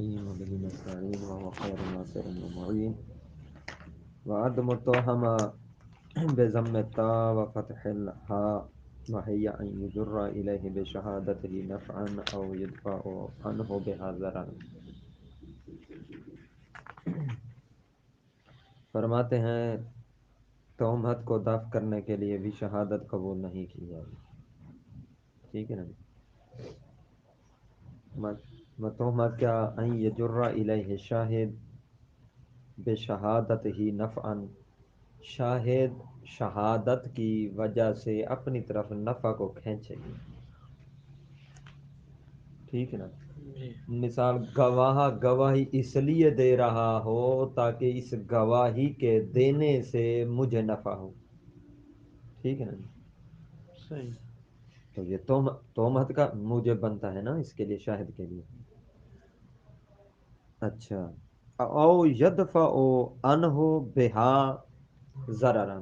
المستقيم وبه نستعين وهو خير ناصر ومعين وعدم التوهم بضم التاء وفتح الحاء وهي أن يجر إليه بشهادته نفعا أو يدفع عنه بها ضررا. فرماتے ہیں تہمت کو دفع کرنے کے لیے بھی شہادت قبول نہیں کی جائے گی. ٹھیک ہے نا. تہمت کیا ان یجر الیہ شاہد بشہادت ہی نفعا، شاہد شہادت کی وجہ سے اپنی طرف نفع کو کھینچے گی. ٹھیک ہے نا. مثال گواہ گواہی اس لیے دے رہا ہو تاکہ اس گواہی کے دینے سے مجھے نفع ہو. ٹھیک ہے نا. صحیح. تو یہ تہمت کا موجب بنتا ہے نا اس کے لیے، شاہد کے لیے. اچھا. او یدفع عنہ بہا ضررا،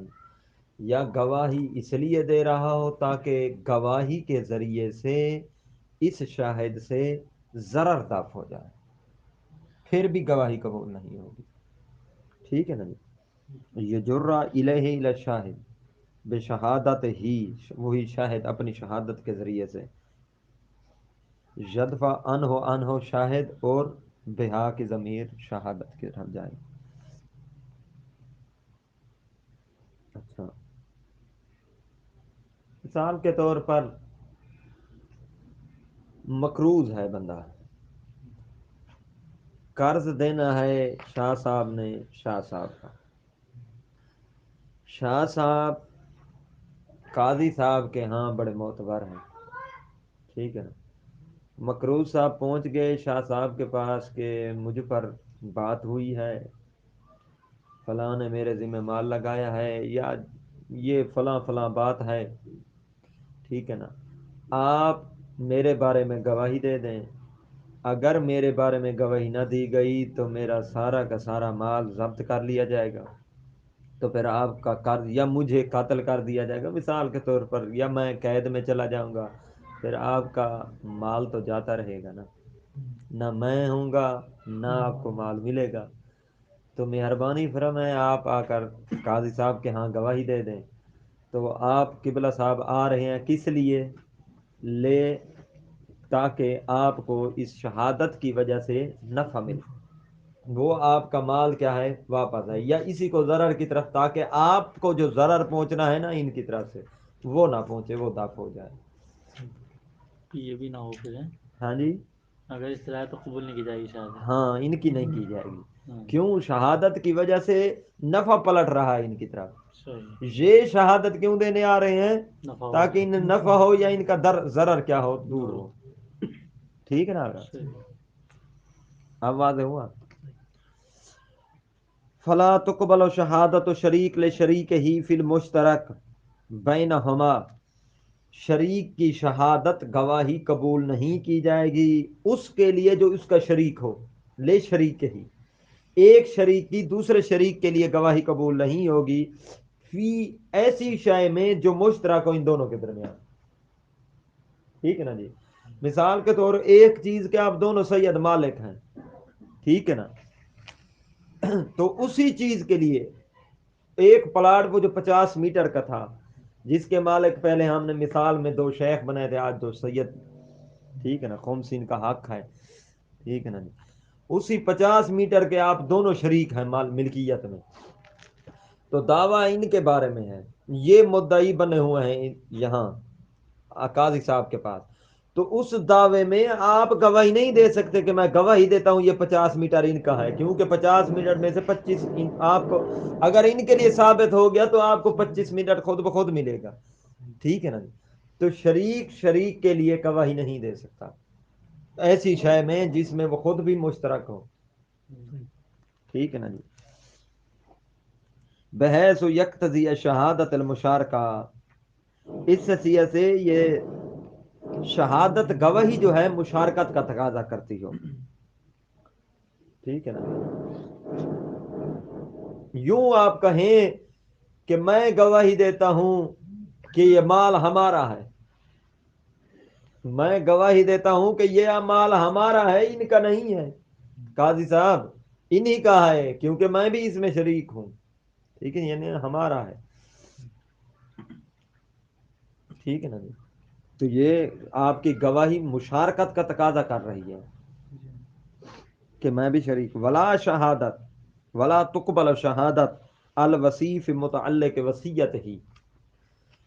یا گواہی اس لیے دے رہا ہو تاکہ گواہی کے ذریعے سے اس شاہد سے ضرر دفع ہو جائے، پھر بھی گواہی قبول نہیں ہوگی. ٹھیک ہے نا. یجر الیہ الی الشاہد بشہادت ہی، وہی شاہد اپنی شہادت کے ذریعے سے، یدفع عنہ شاہد اور بہا کی ضمیر شہادت کے طرف جائے. اچھا. مثال کے طور پر مقروض ہے بندہ، قرض دینا ہے شاہ صاحب نے شاہ صاحب کا. شاہ صاحب قاضی صاحب کے ہاں بڑے معتبر ہیں. ٹھیک ہے نا. مقروض صاحب پہنچ گئے شاہ صاحب کے پاس کہ مجھ پر بات ہوئی ہے، فلاں نے میرے ذمہ مال لگایا ہے، یا یہ فلاں فلاں بات ہے. ٹھیک ہے نا. آپ میرے بارے میں گواہی دے دیں. اگر میرے بارے میں گواہی نہ دی گئی تو میرا سارا کا سارا مال ضبط کر لیا جائے گا، تو پھر آپ کا قرض، یا مجھے قتل کر دیا جائے گا مثال کے طور پر، یا میں قید میں چلا جاؤں گا، پھر آپ کا مال تو جاتا رہے گا نا. نہ میں ہوں گا نہ آپ کو مال ملے گا. تو مہربانی فرمائیں آپ آ کر قاضی صاحب کے ہاں گواہی دے دیں. تو آپ قبلہ صاحب آ رہے ہیں کس لیے؟ لے تاکہ آپ کو اس شہادت کی وجہ سے نفع ملے، وہ آپ کا مال کیا ہے واپس آئے، یا اسی کو ضرر کی طرف، تاکہ آپ کو جو ضرر پہنچنا ہے نا ان کی طرف سے وہ نہ پہنچے، وہ دفع ہو جائے. یہ بھی نہ ہو پھر ہے. ہاں جی. اگر اس طرح ہے تو قبول نہیں کی جائے گی شہادت. ہاں ان کی نہیں کی جائے گی. ہاں. کیوں؟ شہادت کی وجہ سے نفع پلٹ رہا ہے ان کی طرف. صحیح. یہ شہادت کیوں دینے آ رہے ہیں؟ نفع ہو تاکہ جائے. انہیں نفع ہو یا ان کا ضرر کیا ہو، دور ہو. ٹھیک ہے نا. صحیح. اب واضح ہوا. فلا تقبل شہادت شریک لشریک ہی فی المشترک بینہما، شریک کی شہادت گواہی قبول نہیں کی جائے گی اس کے لیے جو اس کا شریک ہو. لے شریک ہی، ایک شریک کی دوسرے شریک کے لیے گواہی قبول نہیں ہوگی فی ایسی شے میں جو مشترک ہو ان دونوں کے درمیان. ٹھیک ہے نا جی. مثال کے طور ایک چیز کے آپ دونوں سید مالک ہیں. ٹھیک ہے نا. تو اسی چیز کے لیے ایک پلاٹ وہ جو 50 میٹر کا تھا، جس کے مالک پہلے ہم نے مثال میں 2 شیخ بنائے تھے، آج 2 سید. ٹھیک ہے نا. خمسین کا حق ہے. ٹھیک ہے نا جی. اسی 50 میٹر کے آپ دونوں شریک ہیں مال ملکیت میں. تو دعویٰ ان کے بارے میں ہے، یہ مدعی بنے ہوئے ہیں یہاں قاضی صاحب کے پاس. تو اس دعوے میں آپ گواہی نہیں دے سکتے کہ میں گواہی دیتا ہوں یہ 50 میٹر ان کا ہے، کیونکہ 50 میٹر میں سے 25 آپ کو، اگر ان کے لیے ثابت ہو گیا تو آپ کو 25 میٹر خود بخود ملے گا. ٹھیک ہے نا جی. تو شریک شریک کے لیے گواہی نہیں دے سکتا ایسی شے میں جس میں وہ خود بھی مشترک ہو. ٹھیک ہے نا جی. بحیث یقتضی شہادت المشارکہ، اس حیثیت سے یہ شہادت گواہی جو ہے مشارکت کا تقاضا کرتی ہو. ٹھیک ہے نا. یوں آپ کہیں کہ میں گواہی دیتا ہوں کہ یہ مال ہمارا ہے، میں گواہی دیتا ہوں کہ یہ مال ہمارا ہے ان کا نہیں ہے. قاضی صاحب انہی کا ہے کیونکہ میں بھی اس میں شریک ہوں، ٹھیک ہے، یعنی ہمارا ہے، ٹھیک ہے نا جی؟ تو یہ آپ کی گواہی مشارکت کا تقاضا کر رہی ہے کہ میں بھی شریک، ولا شہادت ولا تقبل شہادت الوصیف متعلق وصیت ہی،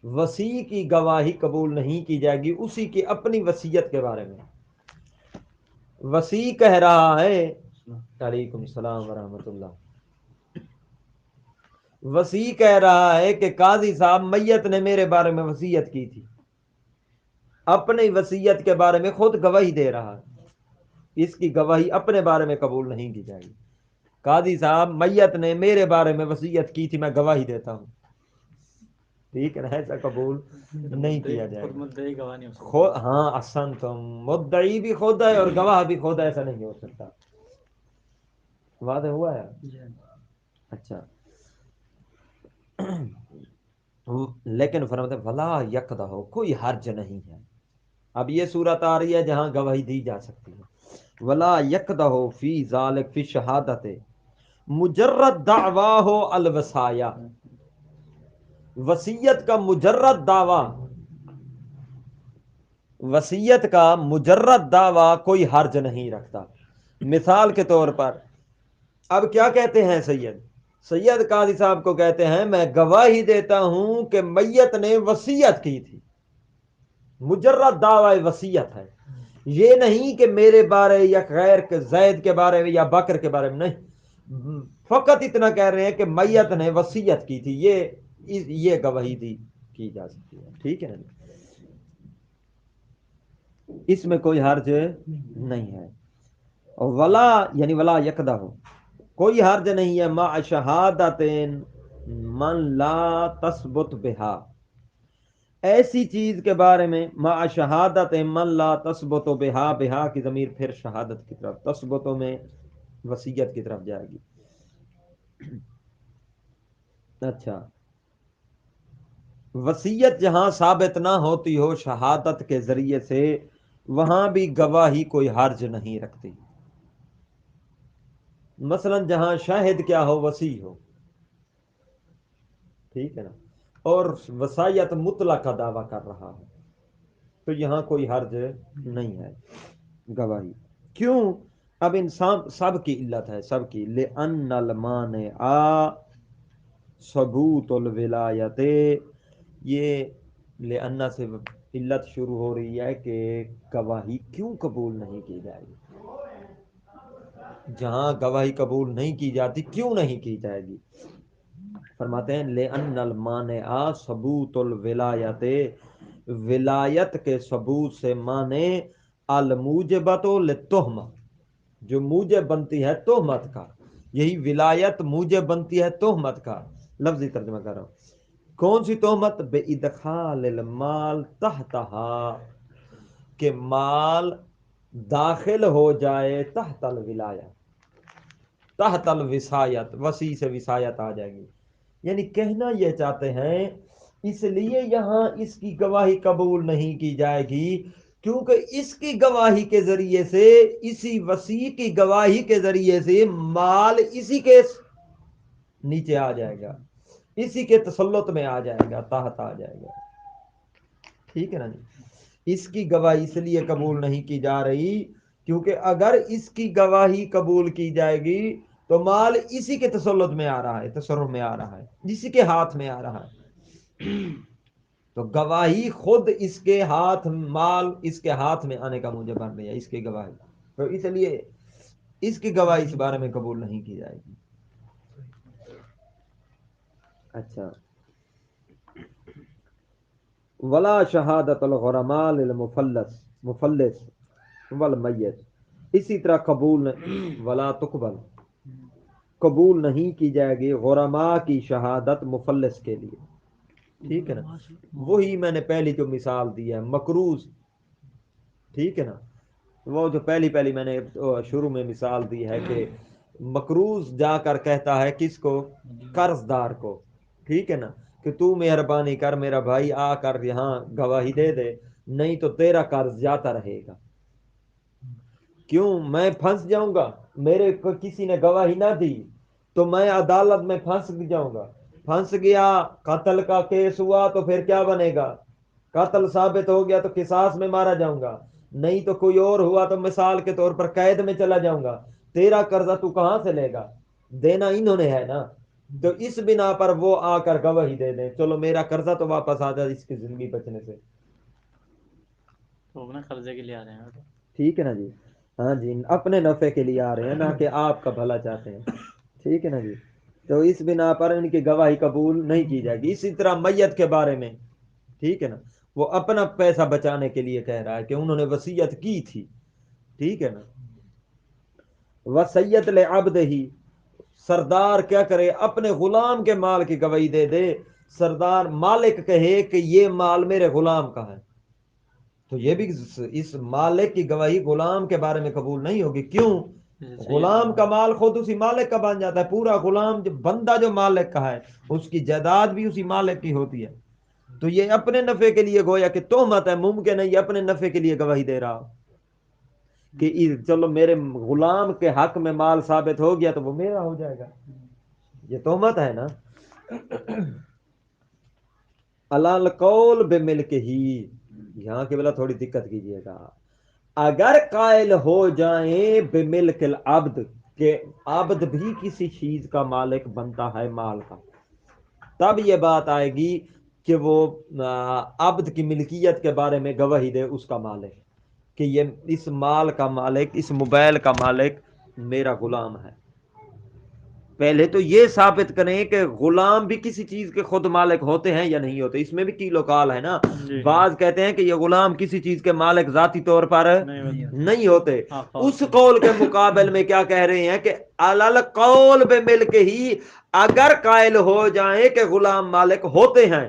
وصی کی گواہی قبول نہیں کی جائے گی اسی کی اپنی وصیت کے بارے میں۔ وصی کہہ رہا ہے، وعلیکم السلام ورحمۃ اللہ، وصی کہہ رہا ہے کہ قاضی صاحب میت نے میرے بارے میں وصیت کی تھی، اپنی وصیت کے بارے میں خود گواہی دے رہا ہے، اس کی گواہی اپنے بارے میں قبول نہیں کی جائے گی۔ قاضی صاحب میت نے میرے بارے میں وصیت کی تھی، میں گواہی دیتا ہوں، ٹھیک ہے نا، ایسا قبول نہیں کیا جائے خود گا۔ مدعی گواہ نہیں ہو سکتا۔ خود، ہاں احسن، تم مدعی بھی خود ہے اور گواہ بھی خود ہے، ایسا نہیں ہو سکتا، واضح ہوا ہے؟ اچھا، لیکن فرماتے ہیں ولا یکدہ، کوئی حرج نہیں ہے۔ اب یہ صورت آ رہی ہے جہاں گواہی دی جا سکتی ہے، ولا یکدہ فی ذالک فی شہادت مجرد دعواہ الوصایا، وصیت کا مجرد دعویٰ، وصیت کا مجرد دعویٰ کوئی حرج نہیں رکھتا۔ مثال کے طور پر اب کیا کہتے ہیں سید قاضی صاحب کو کہتے ہیں میں گواہی دیتا ہوں کہ میت نے وصیت کی تھی، مجرد دعوی وصیت ہے، یہ نہیں کہ میرے بارے یا غیر کے زید کے بارے میں یا بکر کے بارے میں، نہیں، فقط اتنا کہہ رہے ہیں کہ میت نے وصیت کی تھی، یہ گواہی دی کی جا سکتی ہے، ٹھیک ہے، اس میں کوئی حرج نہیں ہے۔ ولا یعنی ولا یکدہ، کوئی حرج نہیں ہے مع شہادت من لا تثبت بہا، ایسی چیز کے بارے میں، مع شہادت من لا تثبت بہا، بہا کی ضمیر پھر شہادت کی طرف، تثبتوں میں وصیت کی طرف جائے گی۔ اچھا، وصیت جہاں ثابت نہ ہوتی ہو شہادت کے ذریعے سے، وہاں بھی گواہی کوئی حرج نہیں رکھتی۔ مثلا جہاں شاہد کیا ہو، وصی ہو، ٹھیک ہے نا، اور وصیت مطلق کا دعویٰ کر رہا ہے، تو یہاں کوئی حرج نہیں ہے گواہی، کیوں؟ اب انسان سب کی علت ہے، سب کی، لأن المانع ثبوت الولایت، یہ لأن سے علت شروع ہو رہی ہے کہ گواہی کیوں قبول نہیں کی جائے گی، جہاں گواہی قبول نہیں کی جاتی کیوں نہیں کی جائے گی؟ فرماتے ہیں لأن المانع ثبوت الولایت، ولایت کے ثبوت سے مانے الموجبت للتہمہ، جو موجب بنتی ہے تہمت کا، یہی ولایت موجب بنتی ہے تہمت کا، لفظی ترجمہ کر رہا ہوں، کون سی تہمت؟ بے ادخال المال تحتہا، کہ مال داخل ہو جائے تحت الولایہ، تحت الوصایت، وصی سے وصایت آ جائے گی، یعنی کہنا یہ چاہتے ہیں اس لیے یہاں اس کی گواہی قبول نہیں کی جائے گی کیونکہ اس کی گواہی کے ذریعے سے، اسی وصی کی گواہی کے ذریعے سے مال اسی کے نیچے آ جائے گا، اسی کے تسلط میں آ جائے گا، تحت آ جائے گا، ٹھیک ہے نا جی؟ اس کی گواہی اس لیے قبول نہیں کی جا رہی کیونکہ اگر اس کی گواہی قبول کی جائے گی تو مال اسی کے تسلط میں آ رہا ہے، تصرف میں آ رہا ہے، اسی کے ہاتھ میں آ رہا ہے، تو گواہی خود اس کے ہاتھ، مال اس کے ہاتھ میں آنے کا موجب بن رہی ہے اس کی گواہی، تو اس لیے اس کی گواہی اس بارے میں قبول نہیں کی جائے گی۔ اچھا، ولا شہادت الغرماء للمفلس، مفلس والمیت، اسی طرح قبول ولا تقبل، قبول نہیں کی جائے گی غرماء کی شہادت مفلس کے لیے، ٹھیک ہے نا، وہی میں نے پہلی جو مثال دی ہے مقروض، ٹھیک ہے نا، وہ جو پہلی میں نے شروع میں مثال دی ہے کہ مقروض جا کر کہتا ہے کس کو؟ قرض دار کو، ٹھیک ہے نا، کہ تو مہربانی کر میرا بھائی آ کر یہاں گواہی دے دے، نہیں تو تیرا قرض جاتا رہے گا، کیوں میں پھنس جاؤں گا، میرے کو کسی نے گواہی نہ دی تو میں عدالت میں پھنس جاؤں گا، پھنس گیا، قتل کا کیس ہوا تو پھر کیا بنے گا، قتل ثابت ہو گیا تو قصاص میں مارا جاؤں گا، نہیں تو کوئی اور ہوا تو مثال کے طور پر قید میں چلا جاؤں گا، تیرا قرضہ تو کہاں سے لے گا، دینا انہوں نے ہے نا، تو اس بنا پر وہ آ کر گواہی دے دیں، چلو میرا قرضہ تو واپس آ جائے اس کی زندگی بچنے سے، تو اپنے قرضے کے لیے آ رہے ہیں تو ٹھیک ہے نا جی، ہاں جی، اپنے نفع کے لیے آ رہے ہیں نہ کہ آپ کا بھلا چاہتے ہیں، ٹھیک ہے نا جی، تو اس بنا پر ان کی گواہی قبول نہیں کی جائے گی۔ اسی طرح میت کے بارے میں، ٹھیک ہے نا، وہ اپنا پیسہ بچانے کے لیے کہہ رہا ہے کہ انہوں نے وصیت کی تھی، ٹھیک ہے نا، وصیت لعبد ہی، سردار کیا کرے اپنے غلام کے مال کی گواہی دے دے، سردار مالک کہے کہ یہ مال میرے غلام کا ہے، تو یہ بھی اس مالک کی گواہی غلام کے بارے میں قبول نہیں ہوگی، کیوں؟ جیسے سید غلام کا کا مال خود اسی مالک کا بن جاتا ہے، پورا غلام جو بندہ جو مالک کا ہے اس کی جائیداد بھی اسی مالک کی ہوتی ہے، تو یہ اپنے نفع کے لیے گویا کہ تہمت ہے، ممکن ہے یہ اپنے نفع کے لیے گواہی دے رہا ہو کہ چلو میرے غلام کے حق میں مال ثابت ہو گیا تو وہ میرا ہو جائے گا، یہ تہمت ہے نا۔ الال قول بے ملک ہی، یہاں کے بلا تھوڑی دقت کیجئے گا، اگر قائل ہو جائیں بے ملک العبد کہ عبد بھی کسی چیز کا مالک بنتا ہے مال کا، تب یہ بات آئے گی کہ وہ عبد کی ملکیت کے بارے میں گواہی دے اس کا مالک کہ یہ اس مال کا مالک، اس موبائل کا مالک میرا غلام ہے، پہلے تو یہ ثابت کریں کہ غلام بھی کسی چیز کے خود مالک ہوتے ہیں یا نہیں ہوتے، اس میں بھی کیل و کال ہے نا، جی بعض کہتے ہیں کہ یہ غلام کسی چیز کے مالک ذاتی طور پر نہیں ہوتے، اس قول کے مقابل میں کیا کہہ رہے ہیں کہ الل قول بے ملک ہی، اگر قائل ہو جائیں کہ غلام مالک ہوتے ہیں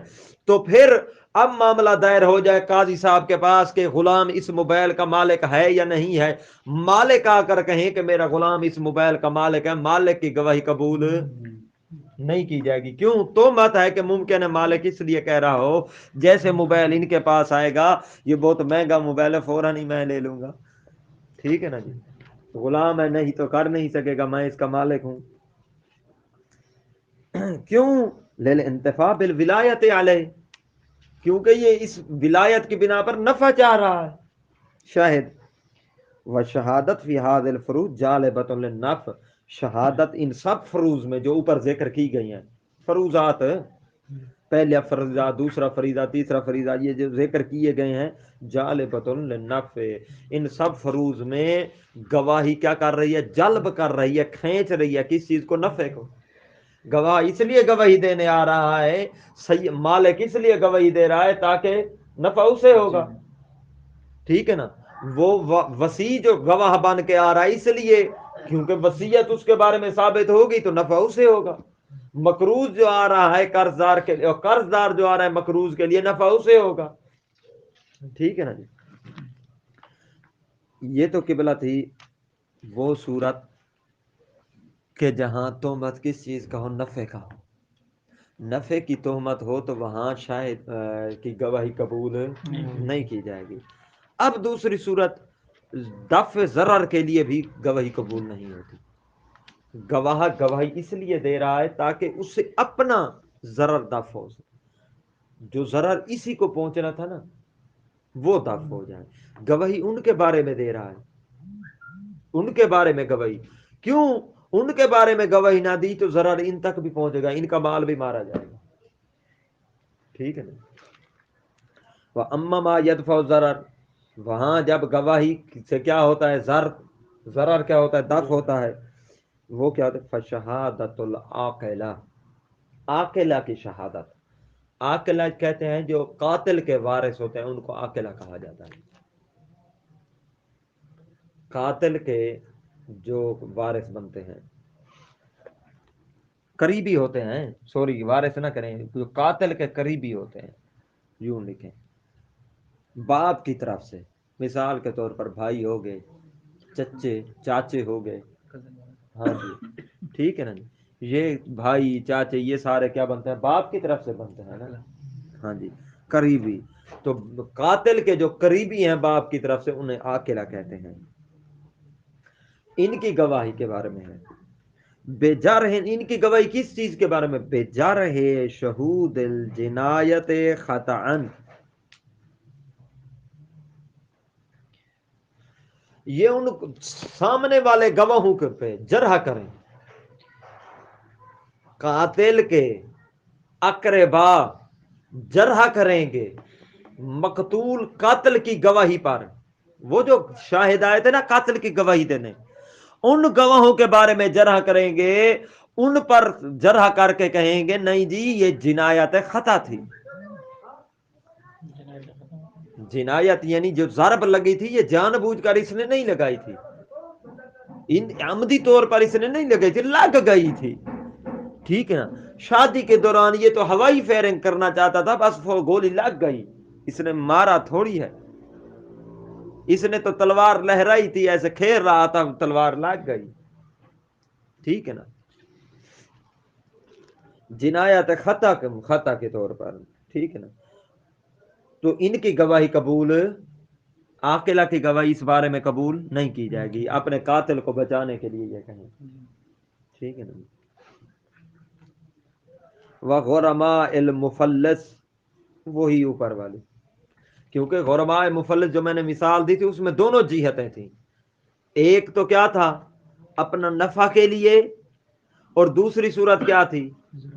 تو پھر اب معاملہ دائر ہو جائے قاضی صاحب کے پاس کہ غلام اس موبائل کا مالک ہے یا نہیں ہے، مالک آ کر کہیں کہ میرا غلام اس موبائل کا مالک ہے، مالک کی گواہی قبول نہیں کی جائے گی، کیوں؟ تو مت ہے کہ ممکن ہے مالک اس لیے کہہ رہا ہو جیسے موبائل ان کے پاس آئے گا یہ بہت مہنگا موبائل ہے فوراً ہی میں لے لوں گا، ٹھیک ہے نا جی، غلام ہے نہیں تو کر نہیں سکے گا، میں اس کا مالک ہوں، کیوں؟ للانتفاع بالولایت علیہ، کیونکہ یہ اس ولایت کی بنا پر نفع چاہ رہا ہے، شاہد و شہادت فی هذه الفروض جالبۃ للنفع، شہادت ان سب فروض میں جو اوپر ذکر کی گئی ہیں، فروضات، پہلا فریضہ، دوسرا فریضہ، تیسرا فریضہ، یہ جو ذکر کیے گئے ہیں، جالبۃ للنفع، ان سب فروض میں گواہی کیا کر رہی ہے؟ جلب کر رہی ہے، کھینچ رہی ہے کس چیز کو؟ نفع کو، گواہ اس لیے گواہی دینے آ رہا ہے، مالک اس لیے گواہی دے رہا ہے تاکہ نفع اسے ہوگا، ٹھیک ہے نا، وہ وسیع جو گواہ بن کے آ رہا ہے اس لیے کیونکہ وصیت اس کے بارے میں ثابت ہوگی تو نفع اسے ہوگا، مقروض جو آ رہا ہے قرض دار کے لیے، اور قرض دار جو آ رہا ہے مقروض کے لیے، نفع اسے ہوگا، ٹھیک ہے نا جی۔ یہ تو قبلہ تھی وہ صورت کہ جہاں تہمت کس چیز کا ہو؟ نفع کا ہو، نفع کی تہمت ہو تو وہاں شاید کی گواہی قبول نہیں کی جائے گی۔ اب دوسری صورت دفع ضرر کے لیے بھی گواہی قبول نہیں ہوتی، گواہ گواہی اس لیے دے رہا ہے تاکہ اس سے اپنا ضرر دفع ہو سکے، جو ضرر اسی کو پہنچنا تھا نا وہ دفع ہو جائے، گواہی ان کے بارے میں دے رہا ہے، ان کے بارے میں گواہی، کیوں؟ ان کے بارے میں گواہی نہ دی تو ضرر ان تک بھی پہنچے گا، ان کا مال بھی مارا جائے گا، ٹھیک ہے نا۔ وَأَمَّا مَا يَدْفَعُ الضَّرَرَ، وہاں جب گواہی سے کیا ہوتا ہے؟ ضرر کیا ہوتا ہے؟ دفع ہوتا ہے، وہ کیا ہوتا ہے؟ فشہادت العاقلہ، عاقلہ کی شہادت، عاقلہ کہتے ہیں جو قاتل کے وارث ہوتے ہیں ان کو عاقلہ کہا جاتا ہے، قاتل کے جو وارث بنتے ہیں، قریبی ہوتے ہیں، سوری وارث نہ کریں، جو قاتل کے قریبی ہوتے ہیں، یوں لکھیں، باپ کی طرف سے، مثال کے طور پر بھائی ہو گئے، چچے چاچے ہو گئے، ہاں جی، ٹھیک ہے نا جی، یہ بھائی چاچے یہ سارے کیا بنتے ہیں؟ باپ کی طرف سے بنتے ہیں نا، ہاں جی، قریبی، تو قاتل کے جو قریبی ہیں باپ کی طرف سے انہیں عاقلہ کہتے ہیں، ان کی گواہی کے بارے میں ہے. بے جرح، ان کی گواہی کس چیز کے بارے میں؟ بے جرح شہود الجنایت خطأ، یہ ان سامنے والے گواہوں کے پہ جرح کریں، قاتل کے اقربا جرح کریں گے مقتول قاتل کی گواہی پر. وہ جو شاہد آئے تھے نا قاتل کی گواہی دینے، ان گواہوں کے بارے میں جرح کریں گے، ان پر جرح کر کے کہیں گے نہیں جی یہ جنایت خطا تھی. جنایت ختم. جنایت یعنی جو ضرب لگی تھی یہ جان بوجھ کر اس نے نہیں لگائی تھی، عمدی طور پر اس نے نہیں لگائی تھی، لگ گئی تھی. ٹھیک ہے نا. شادی کے دوران یہ تو ہوائی فائرنگ کرنا چاہتا تھا، بس وہ گولی لگ گئی، اس نے مارا تھوڑی ہے، اس نے تو تلوار لہرائی تھی، ایسے کھیر رہا تھا، تلوار لگ گئی. ٹھیک ہے نا. جنایت خطا کے طور پر. ٹھیک ہے نا. تو ان کی گواہی قبول، عاقلہ کی گواہی اس بارے میں قبول نہیں کی جائے گی، اپنے قاتل کو بچانے کے لیے یہ کہیں. ٹھیک ہے نا. وغرماء المفلس، وہی اوپر والی، کیونکہ غرماء مفلس جو میں نے مثال دی تھی اس میں دونوں جہتیں تھیں. ایک تو کیا تھا اپنا نفع کے لیے، اور دوسری صورت کیا تھی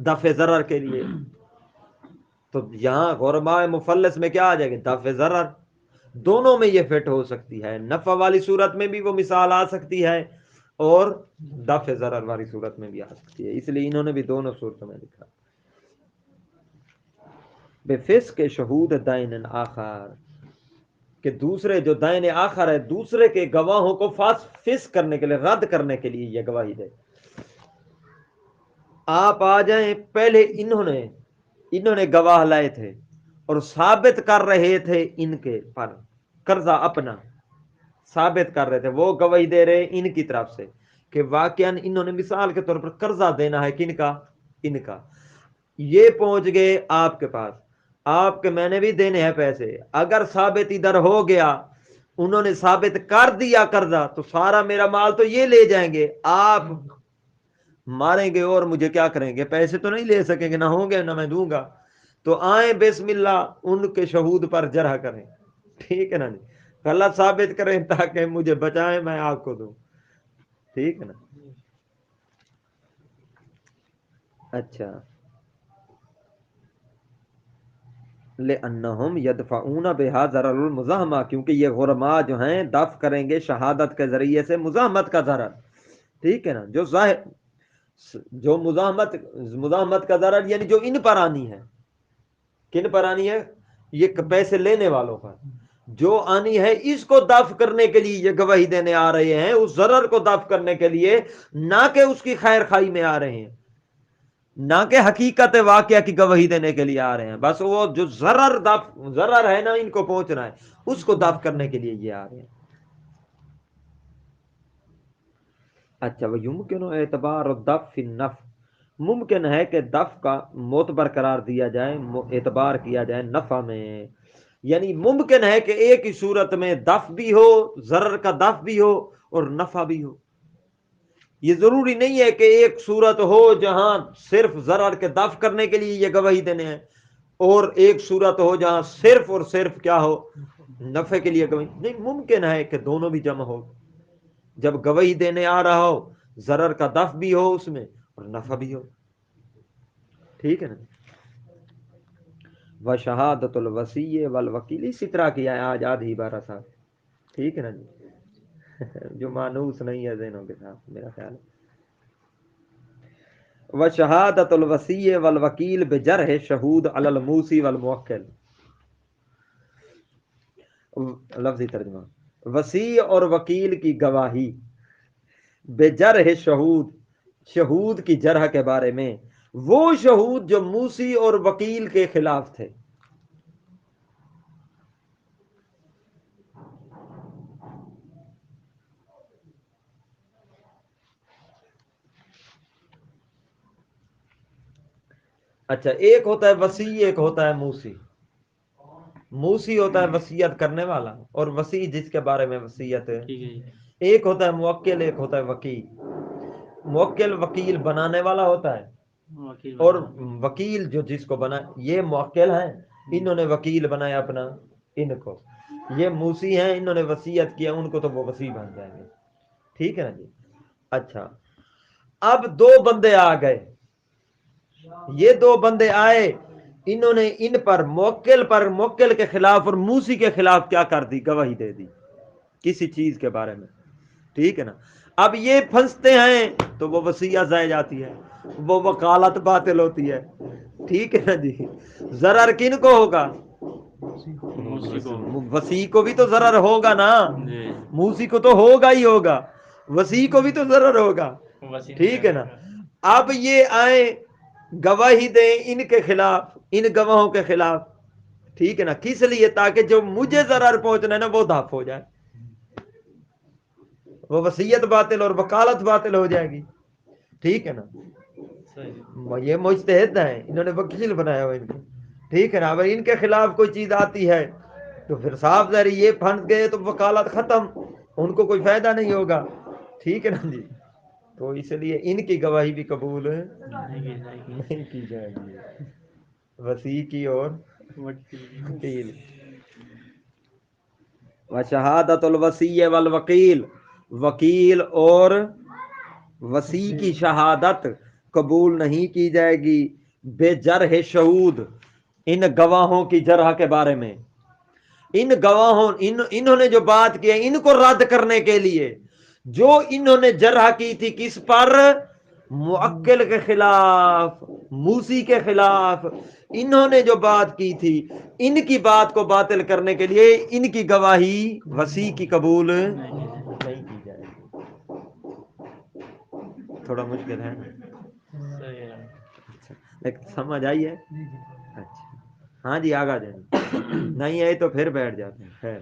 دفع ضرر کے لیے. تو یہاں غرماء مفلس میں کیا آ جائے گا دفع ضرر. دونوں میں یہ فٹ ہو سکتی ہے، نفع والی صورت میں بھی وہ مثال آ سکتی ہے اور دفع ضرر والی صورت میں بھی آ سکتی ہے، اس لیے انہوں نے بھی دونوں صورتوں میں لکھا. بفسق شہود دین آخر، کہ دوسرے جو دین آخر ہے دوسرے کے گواہوں کو فسق کرنے کے لیے، رد کرنے کے لیے یہ گواہی دے. آپ آ جائیں، پہلے انہوں نے گواہ لائے تھے اور ثابت کر رہے تھے ان کے پر قرضہ اپنا ثابت کر رہے تھے، وہ گواہی دے رہے ان کی طرف سے کہ واقعاً انہوں نے مثال کے طور پر قرضہ دینا ہے کن کا، ان کا. یہ پہنچ گئے آپ کے پاس، آپ کے میں نے بھی دینے ہیں پیسے، اگر ثابت ادھر ہو گیا، انہوں نے ثابت کر دیا قرضہ، تو سارا میرا مال تو یہ لے جائیں گے، آپ ماریں گے اور مجھے کیا کریں گے، پیسے تو نہیں لے سکیں گے، نہ ہوں گے نہ میں دوں گا. تو آئیں بسم اللہ ان کے شہود پر جرح کریں. ٹھیک ہے نا جی، غلط ثابت کریں تاکہ مجھے بچائیں، میں آپ کو دوں. ٹھیک ہے نا. اچھا، لأنہم یدفعون بہا ضرر المزاحمہ، کیونکہ یہ غرماء جو ہیں دفع کریں گے شہادت کے ذریعے سے مزاحمت کا ضرر. ٹھیک ہے نا. جو ظاہر جو مزاحمت کا ضرر یعنی جو ان پر آنی ہے، کن پر آنی ہے؟ یہ پیسے لینے والوں پر جو آنی ہے، اس کو دفع کرنے کے لیے یہ گواہی دینے آ رہے ہیں، اس ضرر کو دفع کرنے کے لیے، نہ کہ اس کی خیر خواہی میں آ رہے ہیں، نہ کہ حقیقت واقعہ کی گواہی دینے کے لیے آ رہے ہیں. بس وہ جو ضرر ہے نا ان کو پہنچنا ہے، اس کو دفع کرنے کے لیے یہ آ رہے ہیں. اچھا، وہ یمکن اعتبار الدفع فی النفع، ممکن ہے کہ دفع کا معتبر قرار دیا جائے، اعتبار کیا جائے نفع میں. یعنی ممکن ہے کہ ایک ہی صورت میں دفع بھی ہو، ضرر کا دفع بھی ہو اور نفع بھی ہو. یہ ضروری نہیں ہے کہ ایک صورت ہو جہاں صرف ضرر کے دفع کرنے کے لیے یہ گواہی دینے ہیں، اور ایک صورت ہو جہاں صرف اور صرف کیا ہو نفع کے لیے گواہی. نہیں، ممکن ہے کہ دونوں بھی جمع ہو، جب گواہی دینے آ رہا ہو ضرر کا دفع بھی ہو اس میں اور نفع بھی ہو. ٹھیک ہے نا. وشہادت الوصی والوکیل، اسی طرح کیا ہے آج آدھی عبارہ صاحب. ٹھیک ہے نا جی، جو مانوس نہیں ہے ذہنوں کے ساتھ میرا خیال ہے. وشہادت الوصی والوکیل بجرح شہود علی الموصی والموکل. لفظی ترجمہ، وصی اور وکیل کی گواہی بجرح شہود کی جرح کے بارے میں، وہ شہود جو موسی اور وکیل کے خلاف تھے. اچھا، ایک ہوتا ہے وصی، ایک ہوتا ہے موسی. موسی ہوتا ہے وصیت کرنے والا، اور وصی جس کے بارے میں وصیت ٹھیک ہے جی. ایک ہوتا ہے موکل، ایک ہوتا ہے وکیل۔ موکل وکیل بنانے والا ہوتا ہے، وکیل اور بنانا۔ وکیل جو جس کو بنا، یہ موکل ہیں، انہوں نے وکیل بنایا اپنا ان کو، یہ موسی ہیں، انہوں نے وصیت کیا ان کو، تو وہ وصی بن جائیں گے، ٹھیک ہے نا جی۔ اچھا، اب دو بندے آ گئے، یہ دو بندے آئے، انہوں نے ان پر موکل کے خلاف اور موسی کے خلاف کیا کر دی؟ گواہی دے دی کسی چیز کے بارے میں، ٹھیک ہے نا۔ اب یہ پھنستے ہیں تو وہ وصیت ضائع جاتی ہے، وہ وکالت باطل ہوتی ہے، ٹھیک ہے نا جی۔ ضرر کن کو ہوگا؟ موسی کو۔ وصی کو بھی تو ضرر ہوگا نا، جی موسی کو تو ہوگا ہی ہوگا، وصی کو بھی تو ضرر ہوگا، وسیع نہیں ٹھیک ہے نا۔ کرے اب یہ آئے گواہی دیں ان کے خلاف، ان گواہوں کے خلاف، ٹھیک ہے نا، کس لیے؟ تاکہ جو مجھے ضرر پہنچنا ہے نا وہ دھپ ہو جائے، وہ وصیت باطل اور وکالت باطل ہو جائے گی، ٹھیک ہے نا۔ صحیح۔ یہ مجتہد ہیں، انہوں نے وکیل بنایا ہوا ان کو، ٹھیک ہے نا۔ اگر ان کے خلاف کوئی چیز آتی ہے تو پھر صاف ظاہر یہ پھنس گئے تو وکالت ختم، ان کو کوئی فائدہ نہیں ہوگا، ٹھیک ہے نا جی۔ تو اس لیے ان کی گواہی بھی قبول نہیں کی جائے گی۔ نہیں کی جائے گی، وسیع کی اور وکیل کی۔ وکیل۔ وشہادت الوسیع والوکیل، وکیل اور وسیع کی شہادت قبول نہیں کی جائے گی، بے جرح شہود، ان گواہوں کی جرح کے بارے میں، ان گواہوں انہوں نے جو بات کی ہے ان کو رد کرنے کے لیے، جو انہوں نے جرح کی تھی کس پر؟ موکل کے خلاف، موسی کے خلاف، انہوں نے جو بات کی تھی ان کی بات کو باطل کرنے کے لیے ان کی گواہی وسیع کی قبول نہیں کی جائے نہیں کی جائے گی۔ تھوڑا مشکل ہے، گی۔ صحیح ہے۔ لیکن سمجھ آئی ہے؟ اچھا ہاں جی، آگا جائیں، نہیں آئی تو پھر بیٹھ جاتے ہیں، خیر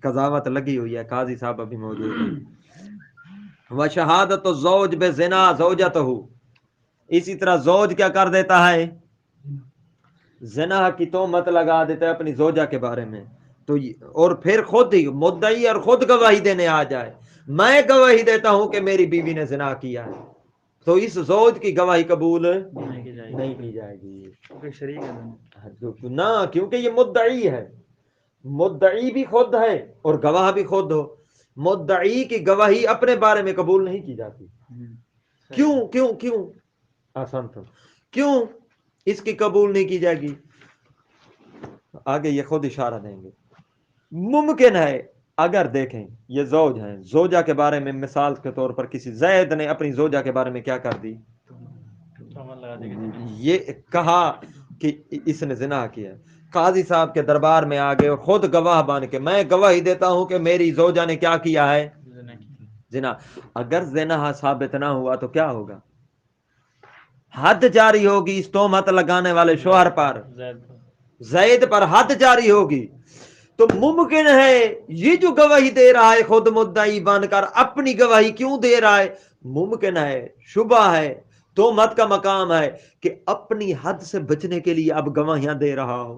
قضاوت لگی ہوئی ہے، قاضی صاحب ابھی موجود ہیں۔ وشہادت الزوج بزنا زوجتہ، اسی طرح زوج کیا کر دیتا ہے؟ زنا کی تہمت لگا دیتا ہے اپنی زوجہ کے بارے میں، تو اور پھر خود ہی مدعی اور خود گواہی دینے آ جائے، میں گواہی دیتا ہوں کہ میری بیوی نے زنا کیا ہے، تو اس زوج کی گواہی قبول نہیں کی جائے گی۔ نہیں کی جائے گی، کیونکہ شریک ہے دونوں۔ نہ، کیونکہ یہ مدعی ہے، مدعی بھی خود ہے اور گواہ بھی خود ہو، مدعی کی گواہی اپنے بارے میں قبول نہیں کی جاتی، کیوں کیوں کیوں؟ آسان تو کیوں اس کی قبول نہیں کی جائے گی؟ آگے یہ خود اشارہ دیں گے۔ ممکن ہے اگر دیکھیں یہ زوج ہیں، زوجہ کے بارے میں مثال کے طور پر کسی زید نے اپنی زوجہ کے بارے میں کیا کر دی؟ تہمت لگا دی کہ زنا۔ یہ کہا کہ اس نے زنا کیا، قاضی صاحب کے دربار میں آ گئے اور خود گواہ بن کے میں گواہی دیتا ہوں کہ میری زوجہ نے کیا کیا ہے؟ زنا کی۔ زنا۔ اگر زنا ثابت نہ ہوا تو کیا ہوگا؟ حد جاری ہوگی اس تہمت لگانے والے شوہر پر، زید۔ زید پر حد جاری ہوگی۔ تو ممکن ہے یہ جو گواہی دے رہا ہے خود مدعی بن کر اپنی گواہی کیوں دے رہا ہے؟ ممکن ہے، شبہ ہے، تہمت کا مقام ہے کہ اپنی حد سے بچنے کے لیے اب گواہیاں دے رہا ہو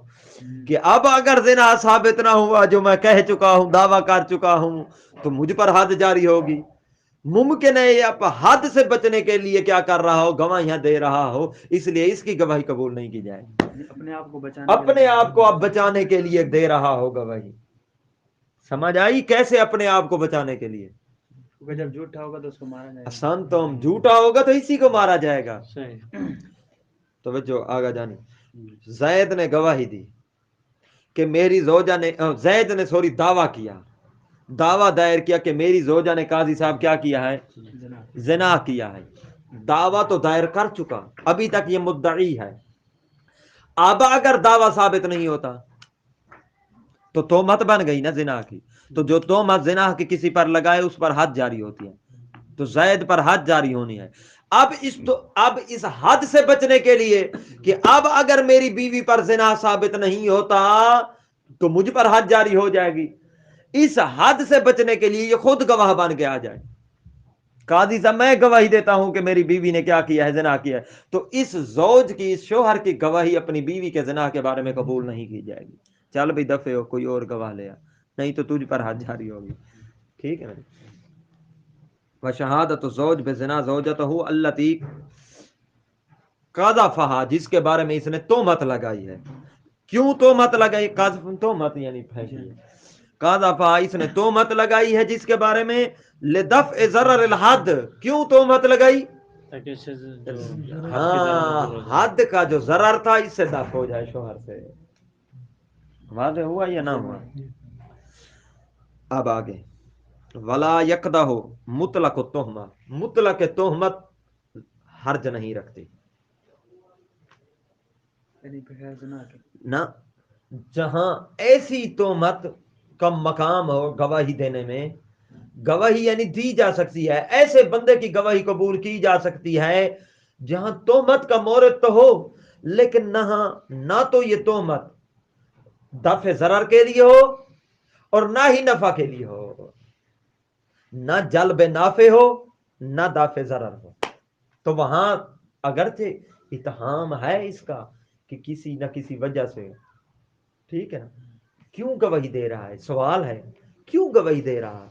کہ اب اگر زنا ثابت نہ ہوا جو میں کہہ چکا ہوں، دعویٰ کر چکا ہوں، تو مجھ پر حد جاری ہوگی۔ ممکن ہے یہ اب حد سے بچنے کے لیے کیا کر رہا ہو؟ گواہیاں دے رہا ہو، اس لیے اس کی گواہی قبول نہیں کی جائے گی، اپنے آپ کو بچانے اپنے آپ کو اب بچانے کے لیے دے رہا ہو گواہی۔ سمجھ آئی کیسے اپنے آپ کو بچانے کے لیے؟ کیونکہ جب جھوٹا ہوگا تو اس کو مارا جائے گا۔ آسان تو ہم جھوٹا ہوگا تو اسی کو مارا جائے گا۔ صحیح۔ توجہ آگا جانی، زید نے گواہی دی کہ میری زوجہ نے، زید نے سوری دعویٰ کیا، دعویٰ دائر کیا کہ میری زوجہ نے قاضی صاحب کیا کیا ہے؟ زنا۔ زنا کیا ہے۔ دعویٰ تو دائر کر چکا، ابھی تک یہ مدعی ہے، اب اگر دعویٰ ثابت نہیں ہوتا تو تہمت بن گئی نا زنا کی، تو جو تہمت زنا کی کسی پر لگائے اس پر حد جاری ہوتی ہے، تو زید پر حد جاری ہونی ہے۔ اب اس حد سے بچنے کے لیے کہ اب اگر میری بیوی پر زنا ثابت نہیں ہوتا تو مجھ پر حد جاری ہو جائے گی، اس حد سے بچنے کے لیے یہ خود گواہ بن کے آ جائے، قاضی صاحب میں گواہی دیتا ہوں کہ میری بیوی نے کیا کیا ہے؟ زنا کیا ہے، تو اس زوج کی، اس شوہر کی گواہی اپنی بیوی کے زنا کے بارے میں قبول نہیں کی جائے گی، چل بھی دفعے ہو کوئی اور گواہ لیا، نہیں تو تجھ پر حد جاری ہوگی، ٹھیک ہے نا؟ وشہادت الزوج بزنا زوجتہ التی قذفہا، جس کے بارے میں اس نے تہمت لگائی ہے. کیوں تہمت لگائی؟ قذف تہمت یعنی پھینکی ہے. قذفہا، اس نے تہمت لگائی ہے جس کے بارے میں لدفع ضرر الحد. کیوں تہمت لگائی؟ تاکہ اس سے جو حد کی ضرر ہاں، دور ہو جائے. حد کا جو ضرر تھا اس سے دفع ہو جائے شوہر سے. واضح ہوا یا نہ ہوا؟ اب آگے ولا یقدہ مطلق التہمہ، مطلق تہمت حرج نہیں رکھتی. یعنی بغیر گناہ کے. نہ، جہاں ایسی تہمت کا مقام ہو گواہی دینے میں، گواہی یعنی دی جا سکتی ہے، ایسے بندے کی گواہی قبول کی جا سکتی ہے جہاں تہمت کا مورد تو ہو لیکن نہ تو یہ تہمت دفع ضرر کے لیے ہو اور نہ ہی نفع کے لیے ہو، نہ جلب نافع ہو نہ دافع ضرر ہو. تو وہاں اگرچہ اتہام ہے اس کا کہ کسی نہ کسی وجہ سے، ٹھیک ہے نا، کیوں گواہی دے رہا ہے؟ سوال ہے کیوں گواہی دے رہا ہے؟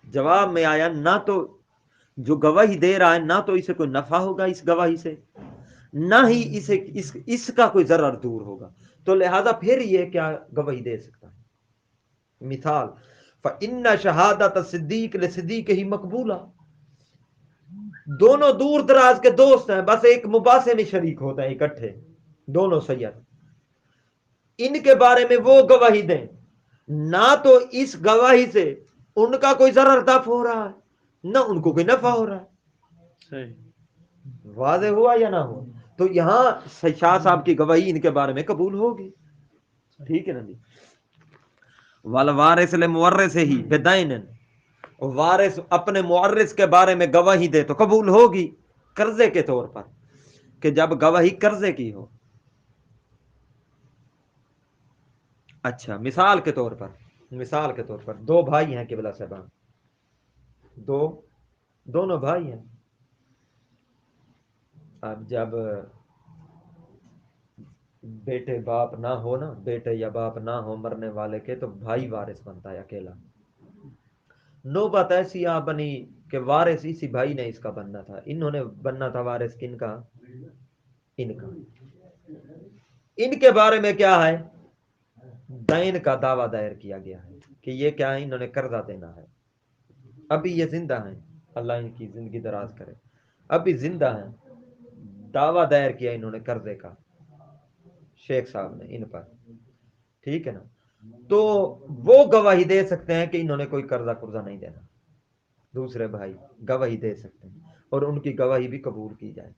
جواب میں آیا نہ تو جو گواہی دے رہا ہے نہ تو اسے کوئی نفع ہوگا اس گواہی سے، نہ ہی اسے اس کا کوئی ضرر دور ہوگا، تو لہذا پھر یہ کیا گواہی دے سکتا ہے؟ مثال فَإِنَّ شَهَادَةَ الصِّدِّيقِ لِصِدِّيقِهِ مقبولہ. دونوں دور دراز کے دوست ہیں، بس ایک مباحثے میں شریک ہوتے ہیں اکٹھے، دونوں سید، ان کے بارے میں وہ گواہی دیں، نہ تو اس گواہی سے ان کا کوئی ضرر دفع ہو رہا ہے نہ ان کو کوئی نفع ہو رہا ہے. صحیح. واضح ہوا یا نہ ہوا؟ تو یہاں شاہ صاحب کی گواہی ان کے بارے میں قبول ہوگی. ٹھیک ہے نا جی. والوارث لمورث ہی بدین، وارث اپنے مورث کے بارے میں گواہی دے تو قبول ہوگی قرضے کے طور پر، کہ جب گواہی قرضے کی ہو. اچھا، مثال کے طور پر دو بھائی ہیں قبلہ صاحبان، دونوں بھائی ہیں. اب جب بیٹے باپ نہ ہو نا، بیٹے یا باپ نہ ہو مرنے والے کے، تو بھائی وارث بنتا ہے اکیلا. نوبت ایسی آ بنی کہ وارث اسی بھائی نے اس کا بننا تھا. انہوں نے بننا تھا وارث کن کا؟ ان کا. ان کے بارے میں کیا ہے؟ دین کا دعویٰ دائر کیا گیا ہے کہ یہ کیا ہے؟ انہوں نے قرضہ دینا ہے. ابھی یہ زندہ ہیں، اللہ ان کی زندگی دراز کرے، ابھی زندہ ہیں. دعویٰ دائر کیا انہوں نے قرضے کا شیخ صاحب نے ان پر، ٹھیک ہے نا. تو وہ گواہی دے سکتے ہیں کہ انہوں نے کوئی قرضہ نہیں دینا. دوسرے بھائی گواہی دے سکتے ہیں اور ان کی گواہی بھی قبول کی جائے.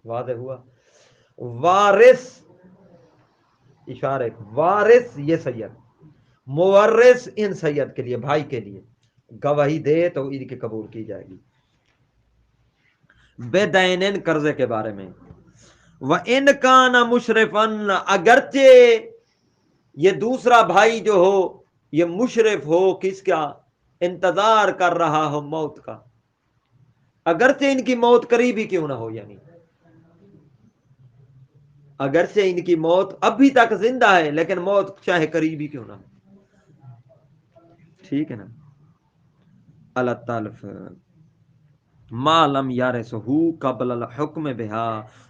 واضح ہوا؟ وارث اشارے، وارث یہ سید، مورث ان سید کے لیے، بھائی کے لیے گواہی دے تو ان کی قبول کی جائے گی. بے دینن قرضے کے بارے میں، وَإِنْ كَانَ مُشْرِفًا، اگرچہ یہ دوسرا بھائی جو ہو یہ مشرف ہو، کس کا؟ انتظار کر رہا ہو موت کا، اگرچہ ان کی موت قریب ہی کیوں نہ ہو. یعنی اگرچہ ان کی موت ابھی تک زندہ ہے لیکن موت چاہے قریب ہی کیوں نہ ہو. ٹھیک ہے نا. اللہ تعالف ما لم یارثہ قبل الحکم بہا،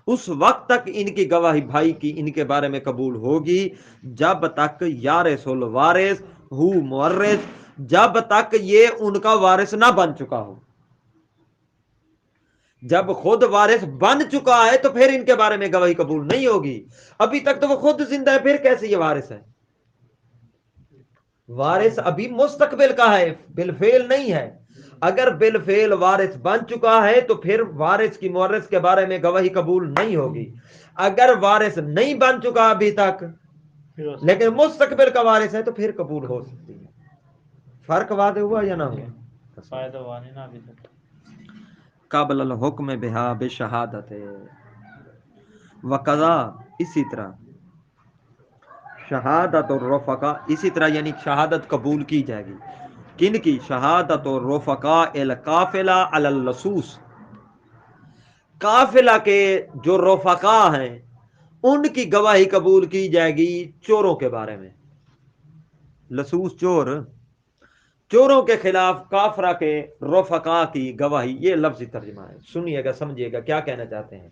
اس وقت تک ان کی گواہی بھائی کی ان کے بارے میں قبول ہوگی جب تک یارث الوارث ہو مورث، جب تک یہ ان کا وارث نہ بن چکا ہو. جب خود وارث بن چکا ہے تو پھر ان کے بارے میں گواہی قبول نہیں ہوگی. ابھی تک تو وہ خود زندہ ہے، پھر کیسے یہ وارث ہے؟ وارث ابھی مستقبل کا ہے، بالفعل نہیں ہے. اگر بالفعل وارث بن چکا ہے تو پھر وارث کی مورث کے بارے میں گواہی قبول نہیں ہوگی. اگر وارث نہیں بن چکا ابھی تک لیکن مستقبل کا وارث ہے تو پھر قبول ہو سکتی ہے. فرق واضح ہوا یا نہ ہوا؟ فائدہ ہوا نہیں نا ابھی تک. قابل الحکم بہا بشہادت وقضا، اسی طرح شہادت اور رفقا، اسی طرح یعنی شہادت قبول کی جائے گی. کن کی؟ شہادت اور رفقا القافلہ علی اللصوص، قافلہ کے جو رفقا ہیں ان کی گواہی قبول کی جائے گی چوروں کے بارے میں. لصوص چور، چوروں کے خلاف کافرہ کے رفقا کی گواہی، یہ لفظی ترجمہ ہے، سنیے گا سمجھیے گا کیا کہنا چاہتے ہیں۔